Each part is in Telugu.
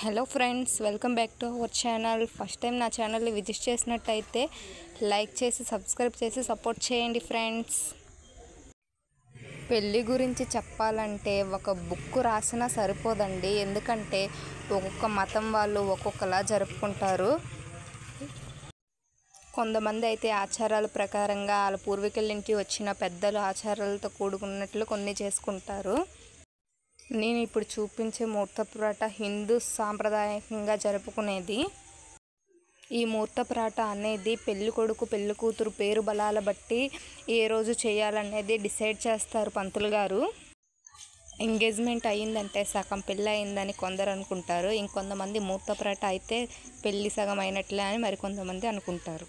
Hello friends, welcome back to our channel. First time నా ఛానల్ని విజిట్ చేసినట్టయితే లైక్ చేసి సబ్స్క్రైబ్ చేసి సపోర్ట్ చేయండి ఫ్రెండ్స్. పెళ్ళి గురించి చెప్పాలంటే ఒక బుక్ రాసినా సరిపోదండి. ఎందుకంటే ఒక్కొక్క మతం వాళ్ళు ఒక్కొక్కలా జరుపుకుంటారు. కొంతమంది అయితే ఆచారాల ప్రకారంగా వాళ్ళ పూర్వీకుల నుంచి వచ్చిన పెద్దలు ఆచారాలతో కూడుకున్నట్లు కొన్ని చేసుకుంటారు. నేను ఇప్పుడు చూపించే ముహూర్తపురాట హిందూ సాంప్రదాయకంగా జరుపుకునేది. ఈ ముహూర్తపురాట అనేది పెళ్లి కొడుకు పెళ్లి కూతురు పేరు బలాల బట్టి ఏ రోజు చేయాలనేది డిసైడ్ చేస్తారు పంతులు గారు. ఎంగేజ్మెంట్ అయ్యిందంటే సగం పెళ్ళి అయిందని కొందరు అనుకుంటారు. ఇంకొంతమంది ముహూర్తపురాట అయితే పెళ్ళి సగం అయినట్లే అని మరికొంతమంది అనుకుంటారు.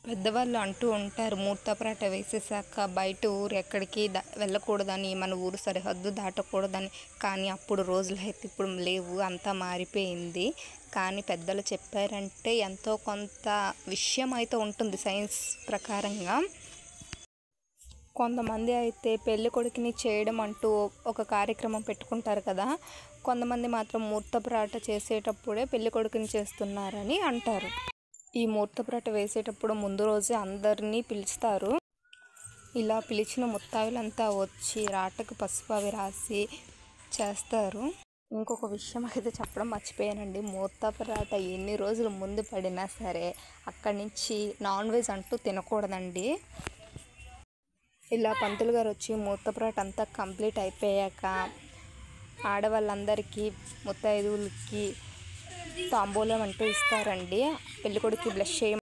పెద్దవాళ్ళు అంటూ ఉంటారు, ముహూర్తపురాట వేసేసాక బయట ఊరు ఎక్కడికి వెళ్ళకూడదని, మన ఊరు సరిహద్దు దాటకూడదని. కానీ అప్పుడు రోజులు అయితే ఇప్పుడు లేవు, అంతా మారిపోయింది. కానీ పెద్దలు చెప్పారంటే ఎంతో కొంత విషయం అయితే ఉంటుంది సైన్స్ ప్రకారంగా. కొంతమంది అయితే పెళ్లి కొడుకుని చేయడం అంటూ ఒక కార్యక్రమం పెట్టుకుంటారు కదా. కొంతమంది మాత్రం ముహూర్తపురాట చేసేటప్పుడే పెళ్లి కొడుకుని చేస్తున్నారని అంటారు. ఈ ముహూర్తపురాట వేసేటప్పుడు ముందు రోజే అందరినీ పిలుస్తారు. ఇలా పిలిచిన ముత్తైదులంతా వచ్చి రాటకు పసుపు అవి రాసి చేస్తారు. ఇంకొక విషయం అయితే చెప్పడం మర్చిపోయానండి. ముహూర్తపురాట ఎన్ని రోజులు ముందు పడినా సరే అక్కడి నుంచి నాన్ వెజ్ అంటూ తినకూడదండి. ఇలా పంతులు గారు వచ్చి ముహూర్తపురాట అంతా కంప్లీట్ అయిపోయాక ఆడవాళ్ళందరికీ ముత్తైదువులకి తాంబూలం అంటూ ఇస్తారండి. పెళ్ళికొడుకు బ్లెస్ చేయమని